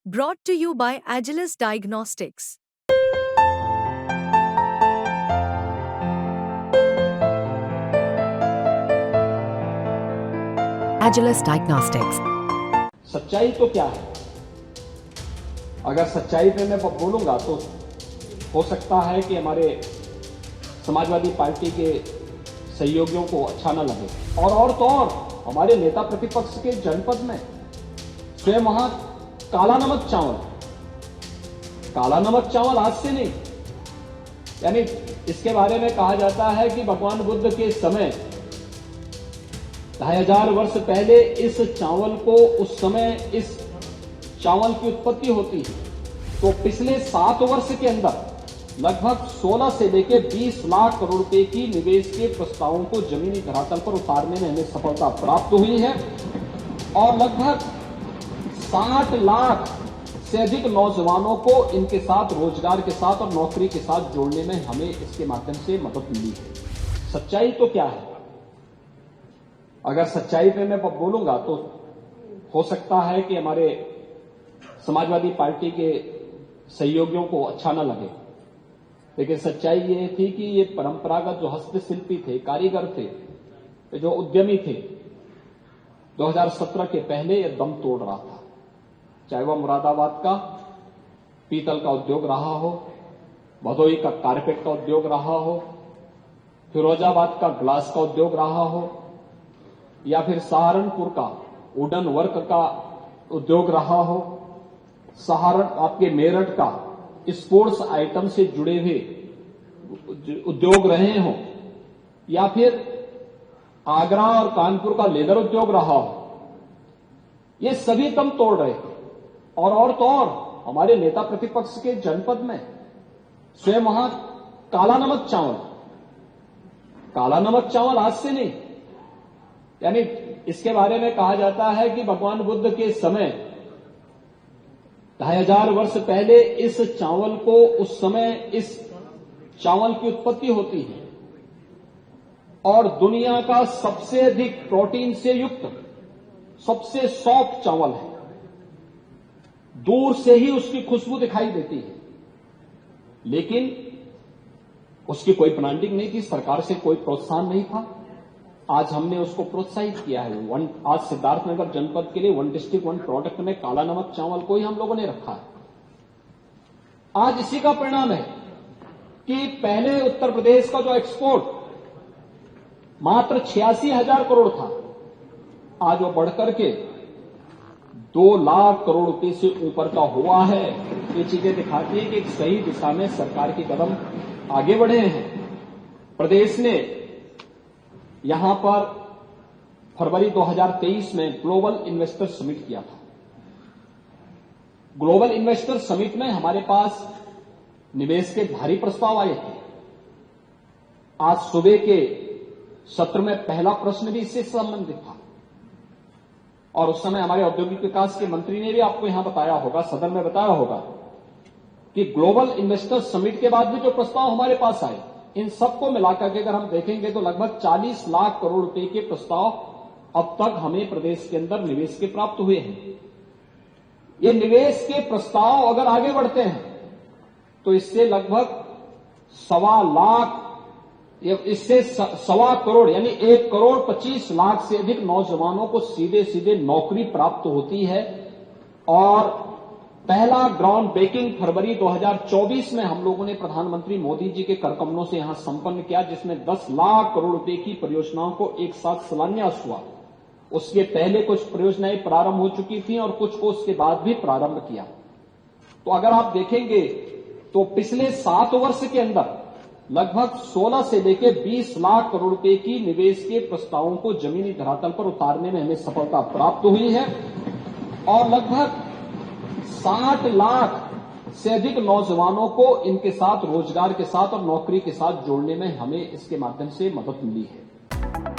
Brought to you by Agilus Diagnostics. Agilus Diagnostics. सच्चाई तो क्या है? अगर सच्चाई पे मैं बोलूंगा तो हो सकता है कि हमारे समाजवादी पार्टी के सहयोगियों को अच्छा न लगे, और तो और हमारे नेता प्रतिपक्ष के जनपद में स्वयं वहां काला नमक चावल आज से नहीं, यानी इसके बारे में कहा जाता है कि भगवान बुद्ध के समय 2000 वर्ष पहले इस चावल को, उस समय इस चावल की उत्पत्ति होती है, तो पिछले 7 वर्ष के अंदर लगभग 16 से लेकर 20 लाख करोड़ रुपए की निवेश के प्रस्तावों को जमीनी धरातल पर उतारने में हमें सफलता प्राप्त हुई है और लगभग 60 लाख से अधिक नौजवानों को इनके साथ रोजगार के साथ और नौकरी के साथ जोड़ने में हमें इसके माध्यम से मदद मिली है। सच्चाई तो क्या है? अगर सच्चाई पे मैं बोलूंगा तो हो सकता है कि हमारे समाजवादी पार्टी के सहयोगियों को अच्छा न लगे, लेकिन सच्चाई ये थी कि ये परंपरागत जो हस्तशिल्पी थे, कारीगर थे, जो उद्यमी थे, 2017 के पहले ये दम तोड़ रहा था। चाहे वह मुरादाबाद का पीतल का उद्योग रहा हो, भदोही का कारपेट का उद्योग रहा हो, फिरोजाबाद का ग्लास का उद्योग रहा हो, या फिर सहारनपुर का वुडन वर्क का उद्योग रहा हो, आपके मेरठ का स्पोर्ट्स आइटम से जुड़े हुए उद्योग रहे हो, या फिर आगरा और कानपुर का लेदर उद्योग रहा हो, ये सभी दम तोड़ रहे थे। और तो और हमारे नेता प्रतिपक्ष के जनपद में स्वयं वहां काला नमक चावल आज से नहीं, यानी इसके बारे में कहा जाता है कि भगवान बुद्ध के समय 2000 वर्ष पहले इस चावल को, उस समय इस चावल की उत्पत्ति होती है और दुनिया का सबसे अधिक प्रोटीन से युक्त, सबसे सॉफ्ट चावल है। दूर से ही उसकी खुशबू दिखाई देती है, लेकिन उसकी कोई ब्रांडिंग नहीं थी, सरकार से कोई प्रोत्साहन नहीं था। आज हमने उसको प्रोत्साहित किया है। आज सिद्धार्थनगर जनपद के लिए 1 डिस्ट्रिक्ट 1 प्रोडक्ट में काला नमक चावल को ही हम लोगों ने रखा है। आज इसी का परिणाम है कि पहले उत्तर प्रदेश का जो एक्सपोर्ट मात्र 86,000 करोड़ था, आज वो बढ़कर के 2 लाख करोड़ रुपए से ऊपर का हुआ है। ये चीजें दिखाती है कि एक सही दिशा में सरकार के कदम आगे बढ़े हैं। प्रदेश ने यहां पर फरवरी 2023 में ग्लोबल इन्वेस्टर समिट किया था। ग्लोबल इन्वेस्टर समिट में हमारे पास निवेश के भारी प्रस्ताव आए थे। आज सुबह के सत्र में पहला प्रश्न भी इससे संबंधित था और उस समय हमारे औद्योगिक विकास के मंत्री ने भी आपको यहां बताया होगा, सदन में बताया होगा कि ग्लोबल इन्वेस्टर समिट के बाद भी जो प्रस्ताव हमारे पास आए, इन सबको मिलाकर के अगर हम देखेंगे तो लगभग 40 लाख करोड़ रुपए के प्रस्ताव अब तक हमें प्रदेश के अंदर निवेश के प्राप्त हुए हैं। ये निवेश के प्रस्ताव अगर आगे बढ़ते हैं तो इससे लगभग 1.25 लाख, इससे 1.25 करोड़ यानी 1,25,00,000 से अधिक नौजवानों को सीधे सीधे नौकरी प्राप्त होती है। और पहला ग्राउंड ब्रेकिंग फरवरी 2024 में हम लोगों ने प्रधानमंत्री मोदी जी के करकमलों से यहां संपन्न किया, जिसमें 10 लाख करोड़ रुपए की परियोजनाओं को एक साथ शिलान्यास हुआ। उसके पहले कुछ परियोजनाएं प्रारंभ हो चुकी थी और कुछ को उसके बाद भी प्रारंभ किया। तो अगर आप देखेंगे तो पिछले 7 वर्ष के अंदर लगभग 16 से लेकर 20 लाख करोड़ रुपए की निवेश के प्रस्तावों को जमीनी धरातल पर उतारने में हमें सफलता प्राप्त हुई है और लगभग 60 लाख से अधिक नौजवानों को इनके साथ रोजगार के साथ और नौकरी के साथ जोड़ने में हमें इसके माध्यम से मदद मिली है।